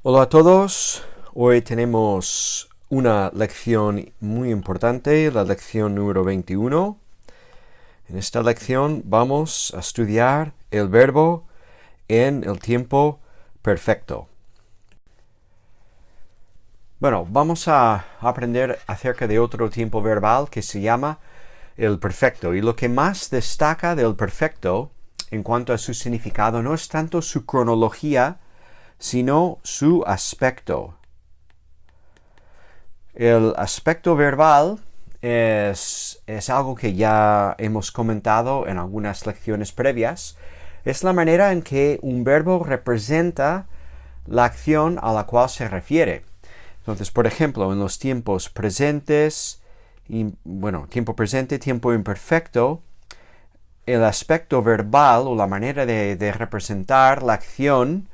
Hola a todos, hoy tenemos una lección muy importante, la lección número 21. En esta lección vamos a estudiar el verbo en el tiempo perfecto. Bueno, vamos a aprender acerca de otro tiempo verbal que se llama el perfecto. Y lo que más destaca del perfecto en cuanto a su significado no es tanto su cronología, sino su aspecto. El aspecto verbal es algo que ya hemos comentado en algunas lecciones previas. Es la manera en que un verbo representa la acción a la cual se refiere. Entonces, por ejemplo, en los tiempos presentes, tiempo presente, tiempo imperfecto, el aspecto verbal o la manera de representar la acción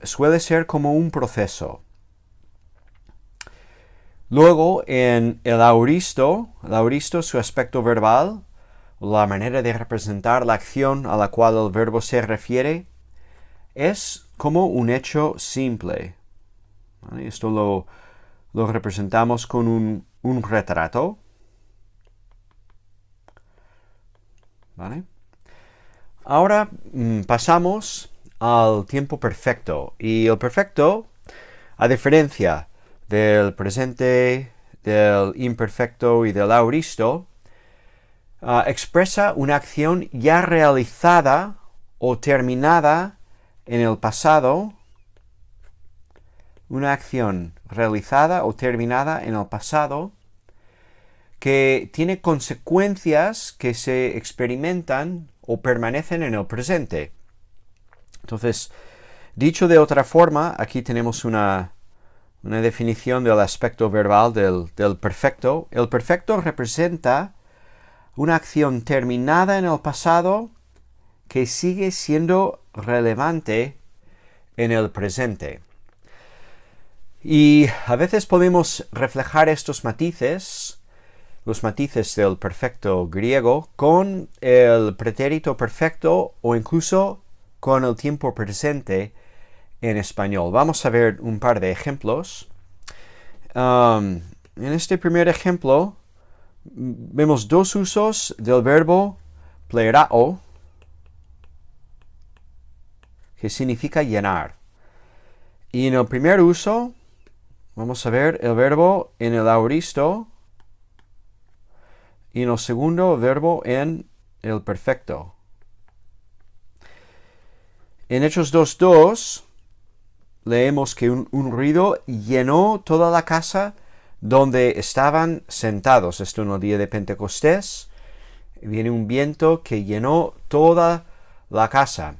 suele ser como un proceso. Luego, en el auristo, su aspecto verbal, la manera de representar la acción a la cual el verbo se refiere, es como un hecho simple. ¿Vale? Esto lo representamos con un retrato. ¿Vale? Ahora pasamos al tiempo perfecto. Y el perfecto, a diferencia del presente, del imperfecto y del auristo, expresa una acción ya realizada o terminada en el pasado, una acción realizada o terminada en el pasado que tiene consecuencias que se experimentan o permanecen en el presente. Entonces, dicho de otra forma, aquí tenemos una definición del aspecto verbal del perfecto. El perfecto representa una acción terminada en el pasado que sigue siendo relevante en el presente. Y a veces podemos reflejar estos matices, los matices del perfecto griego, con el pretérito perfecto o incluso con el tiempo presente en español. Vamos a ver un par de ejemplos. En este primer ejemplo vemos dos usos del verbo plerao, que significa llenar. Y en el primer uso vamos a ver el verbo en el auristo y en el segundo el verbo en el perfecto. En Hechos 2:2 leemos que un ruido llenó toda la casa donde estaban sentados. Esto en el día de Pentecostés. Viene un viento que llenó toda la casa.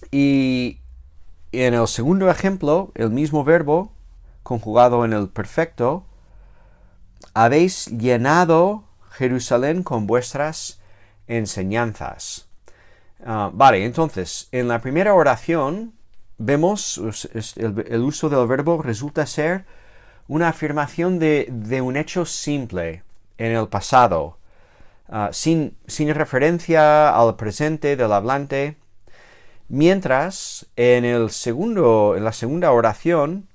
Y en el segundo ejemplo, el mismo verbo conjugado en el perfecto, habéis llenado Jerusalén con vuestras enseñanzas. Vale, entonces, en la primera oración vemos el uso del verbo resulta ser una afirmación de un hecho simple en el pasado, sin referencia al presente del hablante, mientras en la segunda oración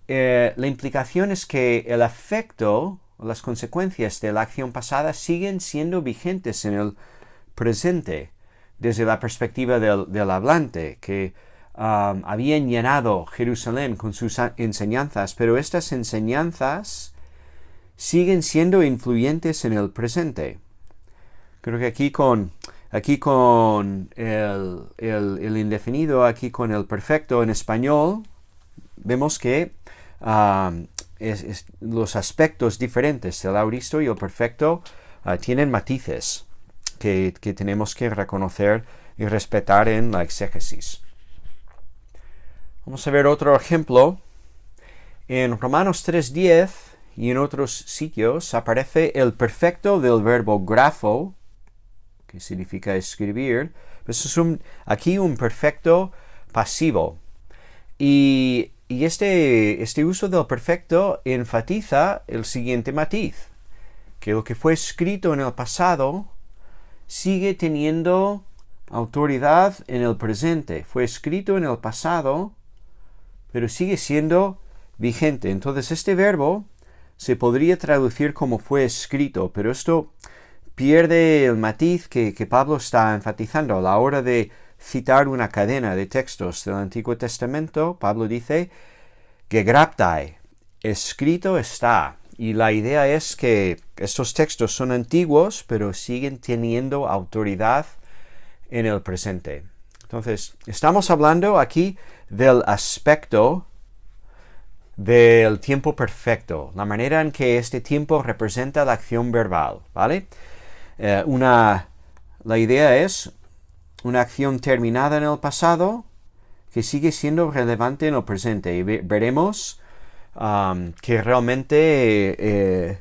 la implicación es que el efecto, las consecuencias de la acción pasada siguen siendo vigentes en el presente, desde la perspectiva del hablante, que habían llenado Jerusalén con sus enseñanzas, pero estas enseñanzas siguen siendo influyentes en el presente. Creo que aquí con el indefinido, aquí con el perfecto en español, vemos que los aspectos diferentes del auristo y el perfecto tienen matices que tenemos que reconocer y respetar en la exégesis. Vamos a ver otro ejemplo. En Romanos 3:10 y en otros sitios aparece el perfecto del verbo grafo, que significa escribir. Pues es aquí un perfecto pasivo. Y este uso del perfecto enfatiza el siguiente matiz, que lo que fue escrito en el pasado sigue teniendo autoridad en el presente. Fue escrito en el pasado, pero sigue siendo vigente. Entonces este verbo se podría traducir como fue escrito, pero esto pierde el matiz que Pablo está enfatizando a la hora de citar una cadena de textos del Antiguo Testamento. Pablo dice que graptai, escrito está. Y la idea es que estos textos son antiguos, pero siguen teniendo autoridad en el presente. Entonces, estamos hablando aquí del aspecto del tiempo perfecto, la manera en que este tiempo representa la acción verbal, ¿vale? La idea es una acción terminada en el pasado que sigue siendo relevante en el presente. Y veremos que realmente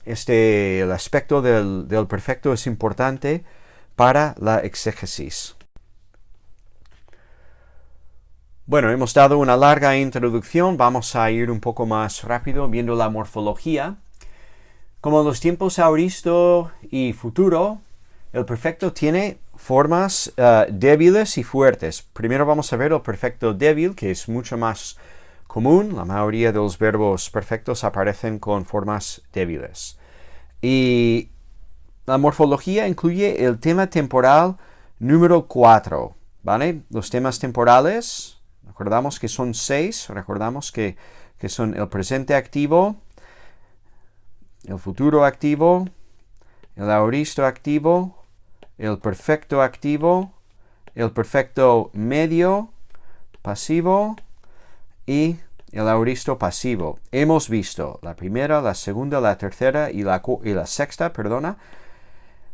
el aspecto del perfecto es importante para la exégesis. Bueno, hemos dado una larga introducción, vamos a ir un poco más rápido viendo la morfología. Como en los tiempos aoristo y futuro, el perfecto tiene formas débiles y fuertes. Primero vamos a ver el perfecto débil, que es mucho más común. La mayoría de los verbos perfectos aparecen con formas débiles. Y la morfología incluye el tema temporal número 4, ¿vale? Los temas temporales, recordamos que son 6, recordamos que son el presente activo, el futuro activo, el aoristo activo, el perfecto activo, el perfecto medio pasivo y el aoristo pasivo. Hemos visto la primera, la segunda, la tercera y la sexta, perdona.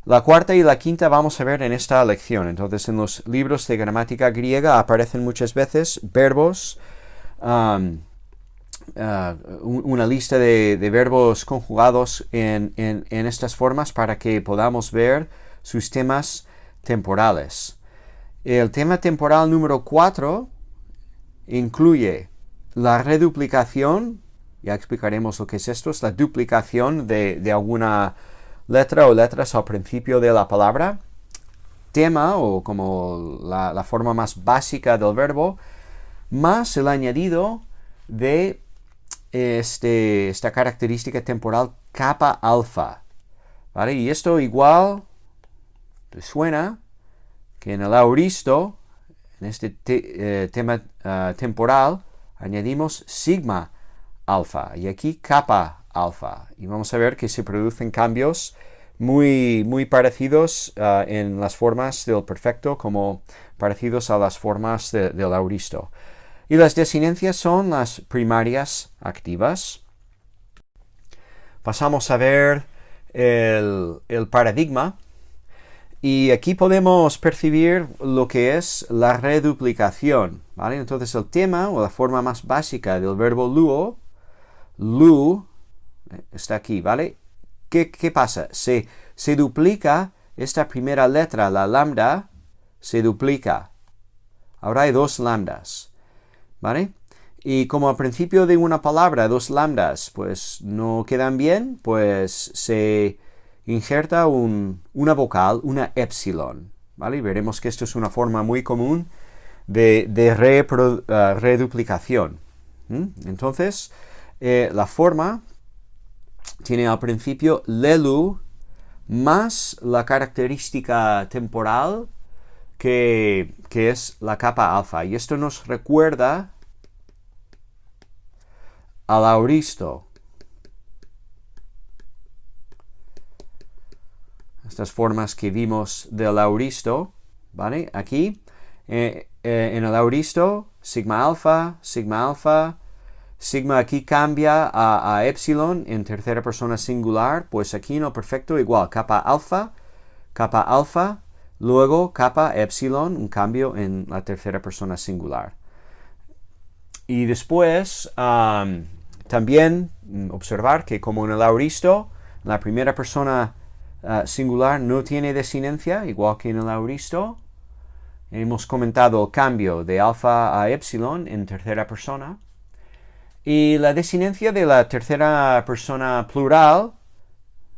La cuarta y la quinta vamos a ver en esta lección. Entonces, en los libros de gramática griega aparecen muchas veces verbos, una lista de verbos conjugados en estas formas para que podamos ver sus temas temporales. El tema temporal número 4 incluye la reduplicación. Ya explicaremos lo que es esto. Es la duplicación de alguna letra o letras al principio de la palabra. Tema, o como la forma más básica del verbo, más el añadido de esta característica temporal kappa alfa, ¿vale? Y esto igual te suena que en el aoristo, en este tema temporal, añadimos sigma alfa y aquí kappa alfa. Y vamos a ver que se producen cambios muy, muy parecidos en las formas del perfecto, como parecidos a las formas del aoristo. Y las desinencias son las primarias activas. Pasamos a ver el paradigma. Y aquí podemos percibir lo que es la reduplicación, ¿vale? Entonces el tema o la forma más básica del verbo lu, está aquí, ¿vale? ¿Qué pasa? Se duplica esta primera letra, la lambda, se duplica. Ahora hay 2 lambdas, ¿vale? Y como al principio de una palabra 2 lambdas pues no quedan bien, pues se injerta una vocal, una epsilon, ¿vale? Y veremos que esto es una forma muy común de reduplicación. Entonces, la forma tiene al principio lelu más la característica temporal que es la kappa alfa. Y esto nos recuerda al aoristo. Estas formas que vimos del aoristo, ¿vale? Aquí, en el aoristo, sigma alfa, sigma aquí cambia a epsilon en tercera persona singular, pues aquí en el perfecto igual, kappa alfa, luego kappa epsilon, un cambio en la tercera persona singular. Y después, también observar que como en el aoristo, la primera persona singular no tiene desinencia, igual que en el aoristo. Hemos comentado el cambio de alfa a epsilon en tercera persona. Y la desinencia de la tercera persona plural,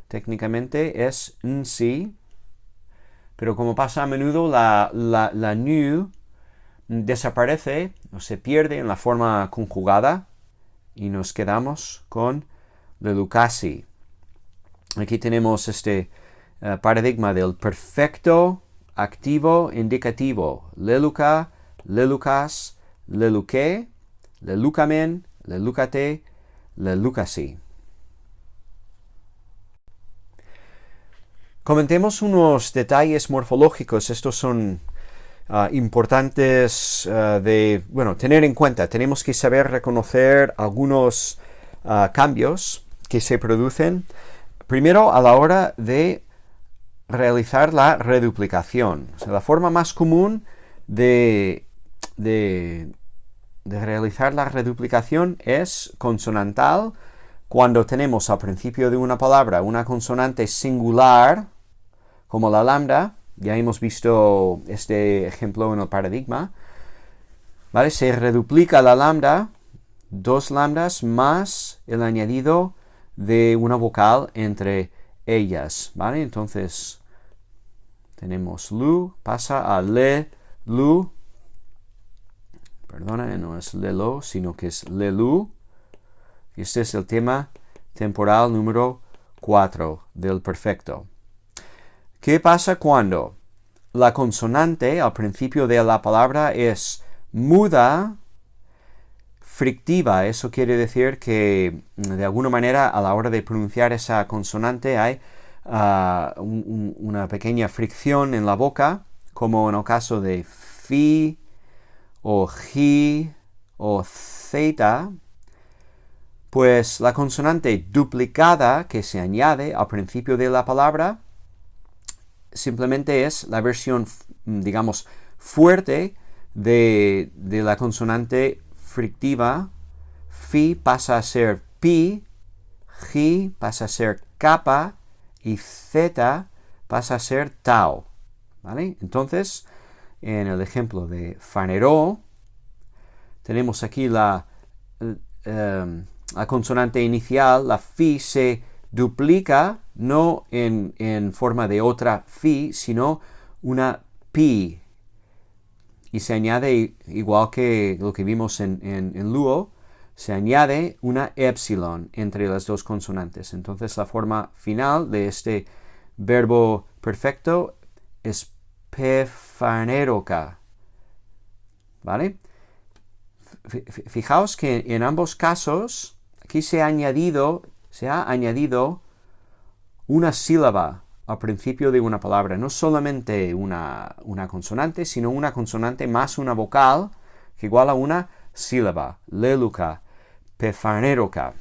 técnicamente, es nsi. Pero como pasa a menudo, la nu desaparece o se pierde en la forma conjugada y nos quedamos con lelucasi. Aquí tenemos este paradigma del perfecto activo indicativo. Leluca, lelucas, leluque, lelucamen, lelucate, lelucasi. Comentemos unos detalles morfológicos. Estos son importantes de tener en cuenta. Tenemos que saber reconocer algunos cambios que se producen primero a la hora de realizar la reduplicación. O sea, la forma más común de realizar la reduplicación es consonantal. Cuando tenemos al principio de una palabra una consonante singular, como la lambda, ya hemos visto este ejemplo en el paradigma, ¿vale? Se reduplica la lambda, 2 lambdas más el añadido de una vocal entre ellas, ¿vale? Entonces tenemos lu, pasa a le, lu, perdona, no es lelo, sino que es lelu. Este es el tema temporal número 4 del perfecto. ¿Qué pasa cuando la consonante al principio de la palabra es muda, frictiva? Eso quiere decir que de alguna manera a la hora de pronunciar esa consonante hay una pequeña fricción en la boca, como en el caso de fi o ji o zeta. Pues la consonante duplicada que se añade al principio de la palabra simplemente es la versión, digamos, fuerte de la consonante frictiva. Fi pasa a ser pi, ji pasa a ser kappa y zeta pasa a ser tau, ¿vale? Entonces, en el ejemplo de faneró, tenemos aquí la consonante inicial, la fi, se duplica no en forma de otra fi, sino una pi. Y se añade, igual que lo que vimos en luo, se añade una epsilon entre las dos consonantes. Entonces la forma final de este verbo perfecto es pefaneroca, ¿vale? Fijaos que en ambos casos aquí se ha añadido una sílaba al principio de una palabra. No solamente una consonante, sino una consonante más una vocal que igual a una sílaba. Leluca, pefaneroca.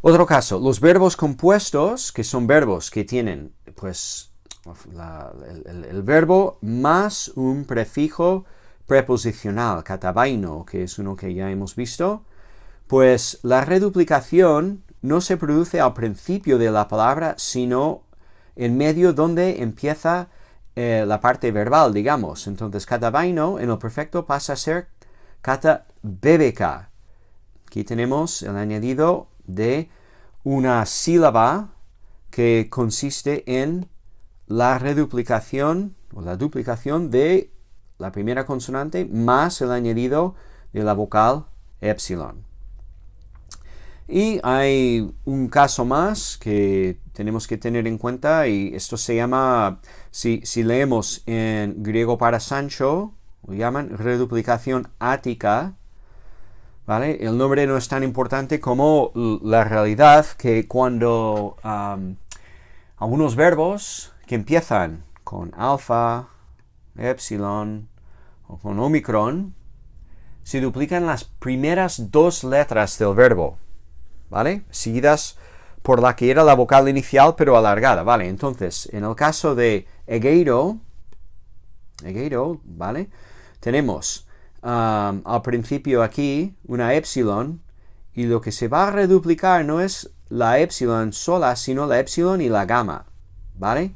Otro caso, los verbos compuestos, que son verbos que tienen pues el verbo más un prefijo preposicional, katabaino, que es uno que ya hemos visto, pues la reduplicación no se produce al principio de la palabra, sino en medio donde empieza la parte verbal, digamos. Entonces, katabaino en el perfecto pasa a ser katabebeka. Aquí tenemos el añadido de una sílaba que consiste en la reduplicación o la duplicación de la primera consonante más el añadido de la vocal epsilon. Y hay un caso más que tenemos que tener en cuenta, y esto se llama, si leemos en griego para Sancho, lo llaman reduplicación ática, ¿vale? El nombre no es tan importante como la realidad que cuando algunos verbos que empiezan con alfa, epsilon o con omicron, se duplican las primeras 2 letras del verbo, ¿vale? Seguidas por la que era la vocal inicial pero alargada, ¿vale? Entonces, en el caso de egeiro, ¿vale? Tenemos al principio aquí una epsilon, y lo que se va a reduplicar no es la epsilon sola, sino la epsilon y la gamma, ¿vale?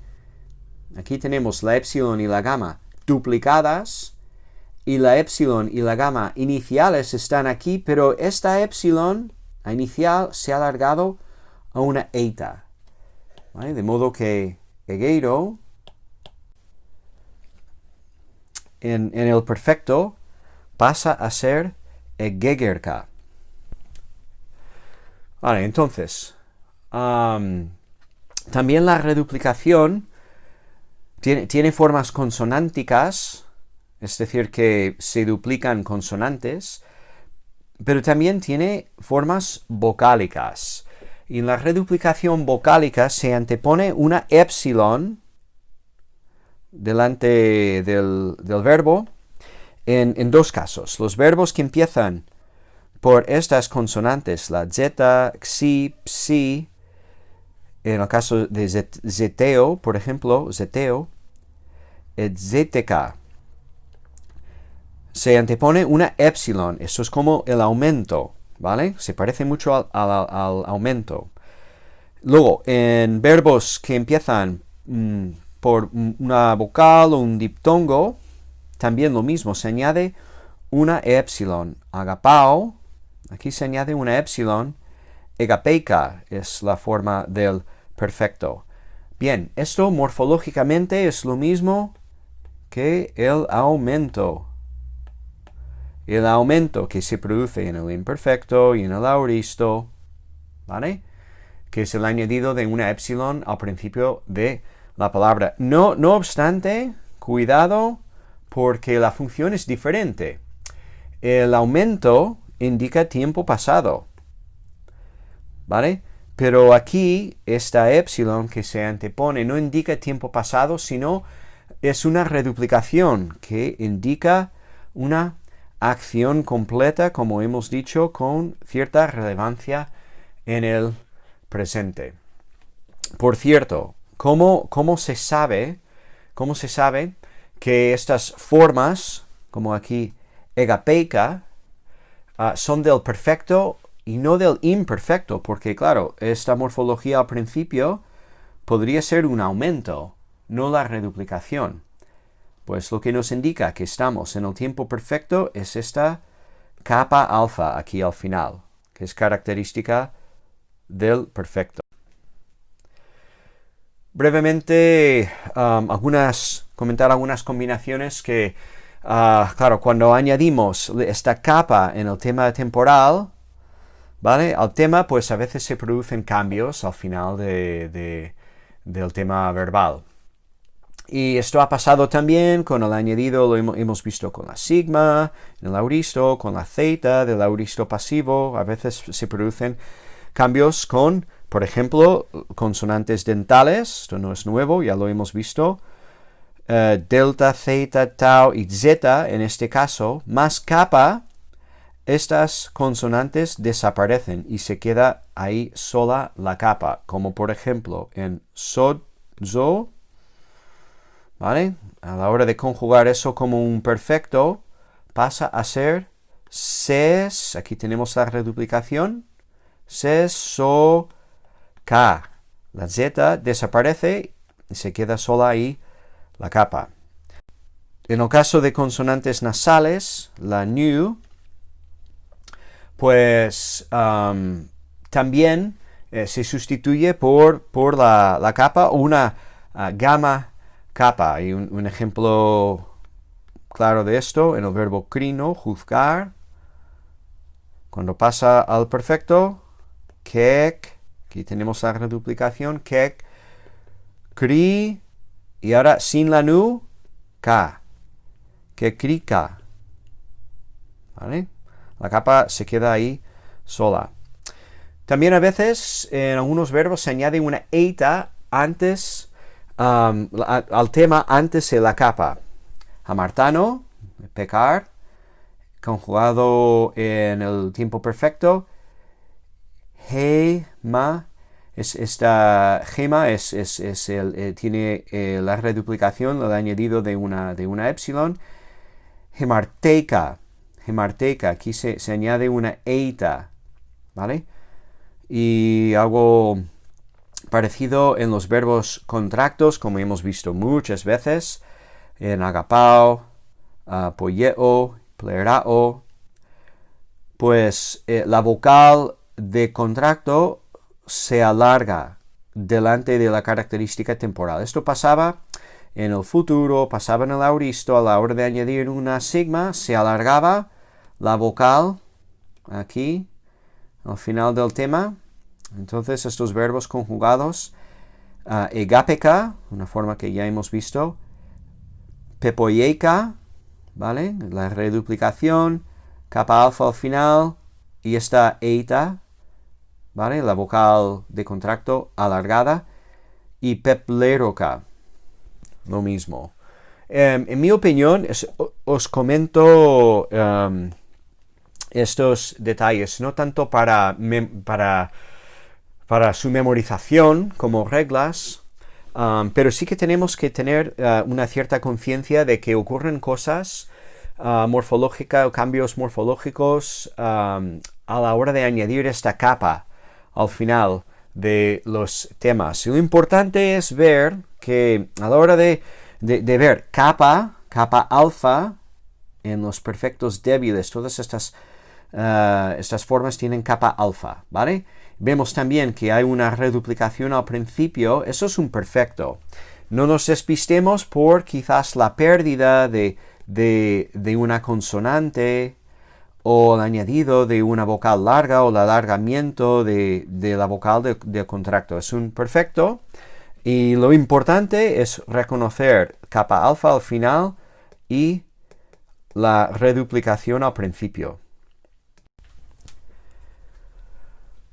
Aquí tenemos la epsilon y la gamma duplicadas, y la epsilon y la gamma iniciales están aquí, pero esta epsilon inicial se ha alargado a una eta, ¿vale? De modo que egeiro en el perfecto pasa a ser egegerka. Vale, entonces, también la reduplicación tiene formas consonánticas, es decir, que se duplican consonantes, pero también tiene formas vocálicas. Y en la reduplicación vocálica se antepone una épsilon delante del verbo en dos casos. Los verbos que empiezan por estas consonantes, la z, xi, psi, en el caso de zeteo, por ejemplo, zeteo, etcétera, se antepone una épsilon. Eso es como el aumento, ¿vale? Se parece mucho al aumento. Luego, en verbos que empiezan por una vocal o un diptongo, también lo mismo, se añade una épsilon. Agapao, aquí se añade una épsilon. Egapeika es la forma del perfecto. Bien, esto morfológicamente es lo mismo que el aumento. El aumento que se produce en el imperfecto y en el auristo, ¿vale? Que es el añadido de una épsilon al principio de la palabra. No obstante, cuidado, porque la función es diferente. El aumento indica tiempo pasado, ¿vale? Pero aquí, esta épsilon que se antepone no indica tiempo pasado, sino es una reduplicación que indica una acción completa, como hemos dicho, con cierta relevancia en el presente. Por cierto, ¿cómo se sabe que estas formas, como aquí egapeika, son del perfecto y no del imperfecto? Porque claro, esta morfología al principio podría ser un aumento, no la reduplicación. Pues lo que nos indica que estamos en el tiempo perfecto es esta capa alfa aquí al final, que es característica del perfecto. Brevemente, comentar algunas combinaciones que, claro, cuando añadimos esta capa en el tema temporal, ¿vale? Al tema, pues a veces se producen cambios al final del tema verbal. Y esto ha pasado también con el añadido, lo hemos visto con la sigma, en el auristo, con la zeta del auristo pasivo. A veces se producen cambios con, por ejemplo, consonantes dentales. Esto no es nuevo, ya lo hemos visto. Delta, zeta, tau y zeta, en este caso, más kappa, estas consonantes desaparecen y se queda ahí sola la kappa. Como por ejemplo en sod, zo, ¿vale? A la hora de conjugar eso como un perfecto, pasa a ser ses, aquí tenemos la reduplicación, ses, so, ka. La z desaparece y se queda sola ahí la kappa. En el caso de consonantes nasales, la nu, pues también se sustituye por la kappa o una gamma kappa. Y un ejemplo claro de esto en el verbo crino, juzgar. Cuando pasa al perfecto, kek, aquí tenemos la reduplicación, kek, kri, y ahora sin la nu, ka, que krika. ¿Vale? La kappa se queda ahí sola. También a veces en algunos verbos se añade una eta antes al tema antes de la kappa. Hamartano, pecar, conjugado en el tiempo perfecto. Gema, esta gema tiene la reduplicación, el añadido de una épsilon. Gemarteca, aquí se añade una eta, ¿vale? Y algo parecido en los verbos contractos, como hemos visto muchas veces, en agapao, poieo, plerao, pues la vocal de contracto se alarga delante de la característica temporal. Esto pasaba en el futuro pasaban el aoristo, a la hora de añadir una sigma, se alargaba la vocal aquí, al final del tema. Entonces estos verbos conjugados, egapeka, una forma que ya hemos visto, pepoyeika, ¿vale? La reduplicación, kappa alfa al final, y esta eita, ¿vale? La vocal de contracto alargada, y pepleroka, lo mismo. En mi opinión, os comento estos detalles, no tanto para su memorización como reglas, pero sí que tenemos que tener una cierta conciencia de que ocurren cosas morfológicas o cambios morfológicos a la hora de añadir esta capa al final de los temas. Y lo importante es ver que a la hora de ver capa alfa en los perfectos débiles, todas estas formas tienen capa alfa, ¿vale? Vemos también que hay una reduplicación al principio, eso es un perfecto. No nos despistemos por quizás la pérdida de una consonante o el añadido de una vocal larga o el alargamiento de la vocal de contracto. Es un perfecto y lo importante es reconocer capa alfa al final y la reduplicación al principio.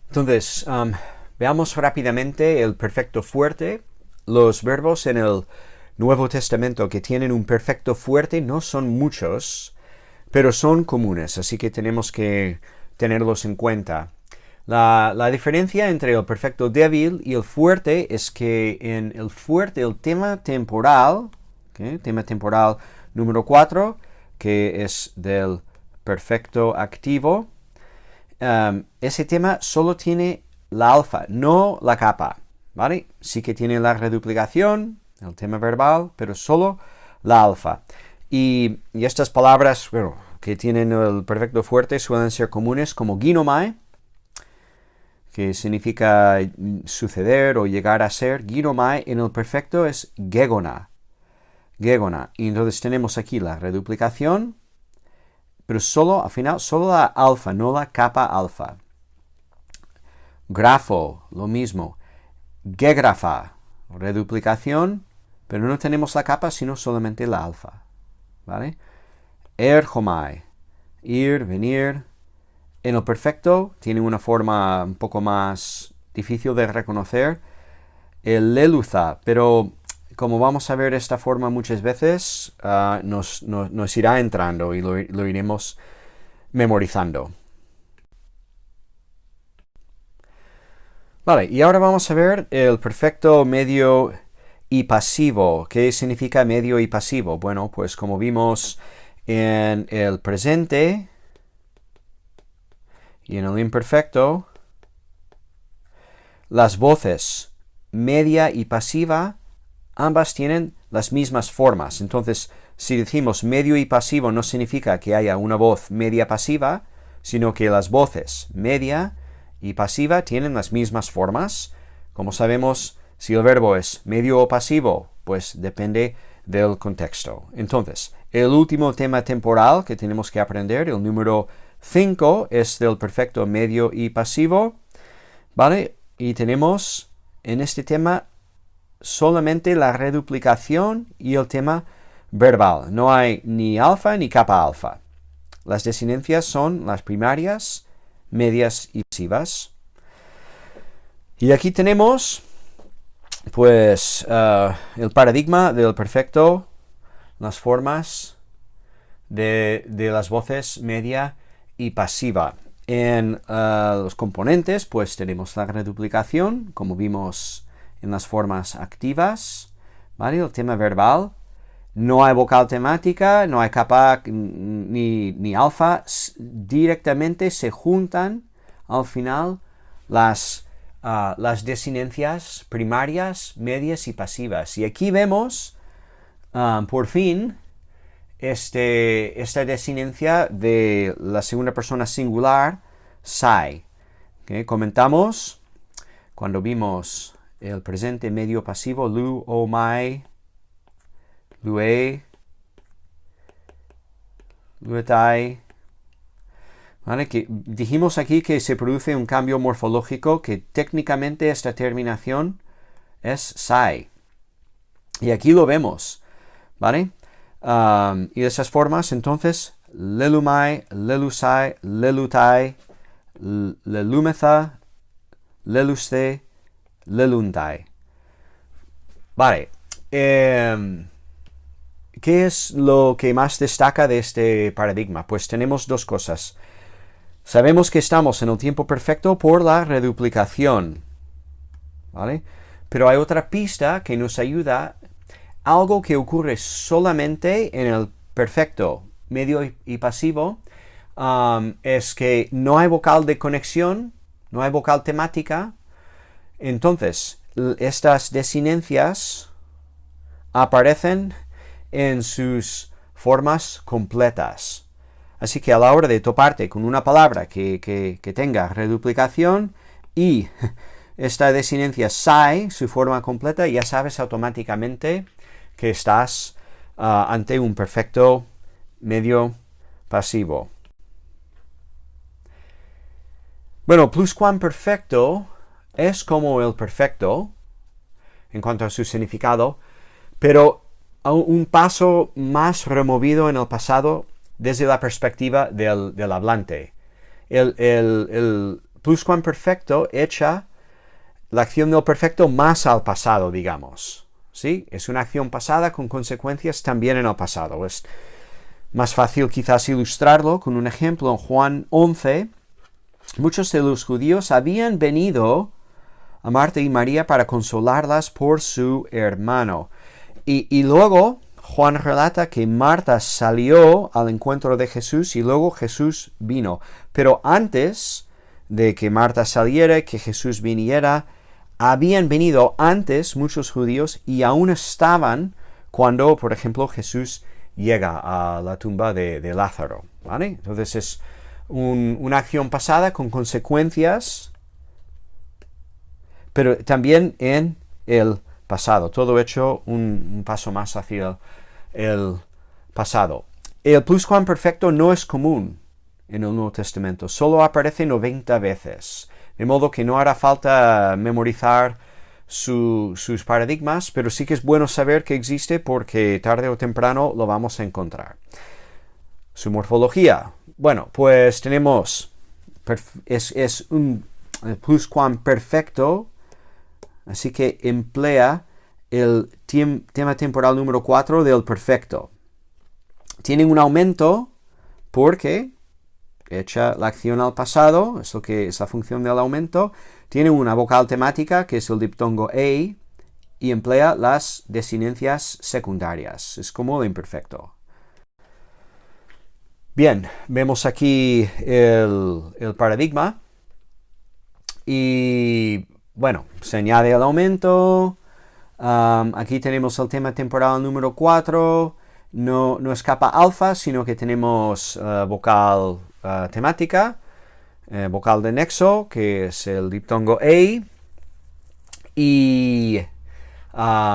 Entonces, veamos rápidamente el perfecto fuerte. Los verbos en el Nuevo Testamento que tienen un perfecto fuerte no son muchos, pero son comunes, así que tenemos que tenerlos en cuenta. La diferencia entre el perfecto débil y el fuerte es que en el fuerte el tema temporal, ¿okay? Tema temporal número 4, que es del perfecto activo, ese tema solo tiene la alfa, no la capa, ¿vale? Sí que tiene la reduplicación, el tema verbal, pero solo la alfa. Y estas palabras, bueno, que tienen el perfecto fuerte suelen ser comunes como ginomai, que significa suceder o llegar a ser. Ginomai en el perfecto es gegona. Y entonces tenemos aquí la reduplicación, pero al final, solo la alfa, no la capa alfa. Grafo, lo mismo. Gegrafa, reduplicación, pero no tenemos la capa, sino solamente la alfa. ¿Vale? Erhomai, ir, venir. En el perfecto tiene una forma un poco más difícil de reconocer. El leluza, pero como vamos a ver esta forma muchas veces, nos irá entrando y lo iremos memorizando. Vale, y ahora vamos a ver el perfecto medio y pasivo. ¿Qué significa medio y pasivo? Bueno, pues como vimos en el presente y en el imperfecto, las voces media y pasiva ambas tienen las mismas formas. Entonces, si decimos medio y pasivo no significa que haya una voz media pasiva, sino que las voces media y pasiva tienen las mismas formas. Como sabemos, si el verbo es medio o pasivo, pues depende del contexto. Entonces, el último tema temporal que tenemos que aprender, el número 5, es del perfecto medio y pasivo, ¿vale? Y tenemos en este tema solamente la reduplicación y el tema verbal. No hay ni alfa ni capa alfa. Las desinencias son las primarias, medias y pasivas. Y aquí tenemos, pues, el paradigma del perfecto, las formas de las voces media y pasiva. En los componentes, pues, tenemos la reduplicación, como vimos en las formas activas, ¿vale? El tema verbal. No hay vocal temática, no hay capa ni alfa. Directamente se juntan al final las desinencias primarias, medias y pasivas. Y aquí vemos, por fin, esta desinencia de la segunda persona singular, sai. ¿Okay? Comentamos cuando vimos el presente medio pasivo, lu, o, mai, lue, luetai. ¿Vale? Que dijimos aquí que se produce un cambio morfológico, que técnicamente esta terminación es sai. Y aquí lo vemos, ¿vale? Y de esas formas, entonces, lelumai, lelusai, lelutai, lelumetha, leluste, leluntai. Vale. ¿Qué es lo que más destaca de este paradigma? Pues tenemos dos cosas. Sabemos que estamos en el tiempo perfecto por la reduplicación, ¿vale? Pero hay otra pista que nos ayuda, algo que ocurre solamente en el perfecto medio y pasivo, es que no hay vocal de conexión, no hay vocal temática. Entonces, estas desinencias aparecen en sus formas completas. Así que a la hora de toparte con una palabra que tenga reduplicación y esta desinencia sai, su forma completa, ya sabes automáticamente que estás ante un perfecto medio pasivo. Bueno, pluscuamperfecto es como el perfecto en cuanto a su significado, pero un paso más removido en el pasado desde la perspectiva del hablante. El pluscuamperfecto echa la acción del perfecto más al pasado, digamos. ¿Sí? Es una acción pasada con consecuencias también en el pasado. Es más fácil quizás ilustrarlo con un ejemplo en Juan 11. Muchos de los judíos habían venido a Marta y María para consolarlas por su hermano. Y luego Juan relata que Marta salió al encuentro de Jesús y luego Jesús vino. Pero antes de que Marta saliera, que Jesús viniera, habían venido antes muchos judíos y aún estaban cuando, por ejemplo, Jesús llega a la tumba de Lázaro, ¿vale? Entonces es una acción pasada con consecuencias, pero también en el pasado, todo hecho un paso más hacia el pasado. El pluscuamperfecto no es común en el Nuevo Testamento, solo aparece 90 veces, de modo que no hará falta memorizar sus paradigmas, pero sí que es bueno saber que existe porque tarde o temprano lo vamos a encontrar. Su morfología, bueno, pues tenemos, es un pluscuamperfecto, así que emplea el tema temporal número 4 del perfecto. Tienen un aumento porque echa la acción al pasado, es lo que es la función del aumento. Tiene una vocal temática que es el diptongo ei y emplea las desinencias secundarias. Es como el imperfecto. Bien, vemos aquí el paradigma y bueno, se añade el aumento. Aquí tenemos el tema temporal número 4. No escapa alfa, sino que tenemos vocal temática, vocal de nexo, que es el diptongo ei, y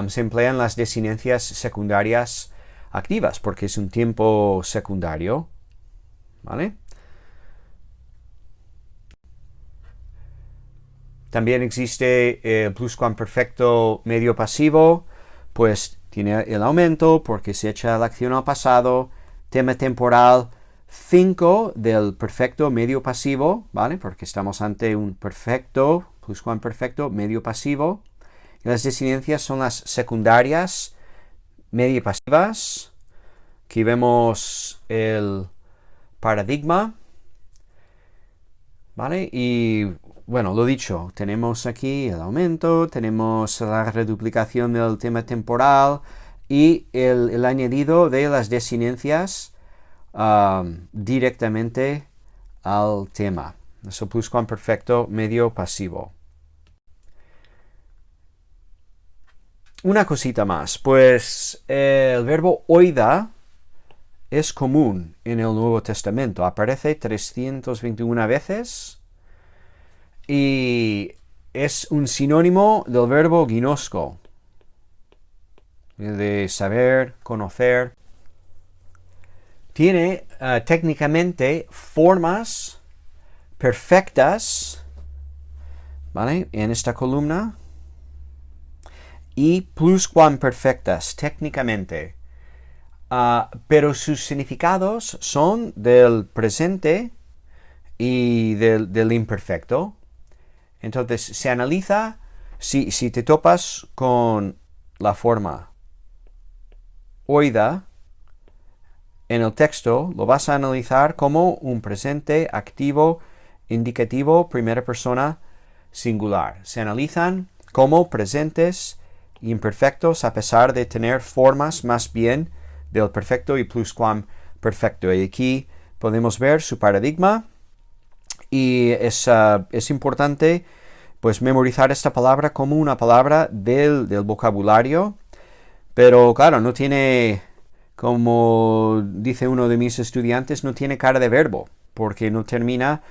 se emplean las desinencias secundarias activas, porque es un tiempo secundario, ¿vale? También existe el pluscuamperfecto medio pasivo, pues tiene el aumento porque se echa la acción al pasado. Tema temporal 5 del perfecto medio pasivo, ¿vale? Porque estamos ante un perfecto, pluscuamperfecto medio pasivo. Y las desinencias son las secundarias medio pasivas. Aquí vemos el paradigma, ¿vale? Y bueno, lo dicho, tenemos aquí el aumento, tenemos la reduplicación del tema temporal y el añadido de las desinencias directamente al tema. Eso pluscuamperfecto medio pasivo. Una cosita más, pues el verbo oida es común en el Nuevo Testamento, aparece 321 veces y es un sinónimo del verbo ginosco. de saber, conocer. Tiene técnicamente formas perfectas, ¿vale? En esta columna. Y pluscuamperfectas, técnicamente. Pero sus significados son del presente y del imperfecto. Entonces se analiza si te topas con la forma oída en el texto, lo vas a analizar como un presente activo indicativo primera persona singular. Se analizan como presentes imperfectos a pesar de tener formas más bien del perfecto y pluscuamperfecto. Y aquí podemos ver su paradigma y es importante pues memorizar esta palabra como una palabra del vocabulario, pero claro, no tiene, como dice uno de mis estudiantes, no tiene cara de verbo, porque no termina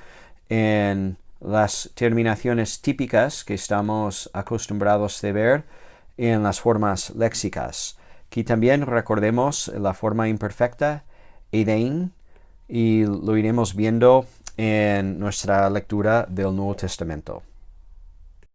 en las terminaciones típicas que estamos acostumbrados de ver en las formas léxicas. Aquí también recordemos la forma imperfecta, edein, y lo iremos viendo en nuestra lectura del Nuevo Testamento.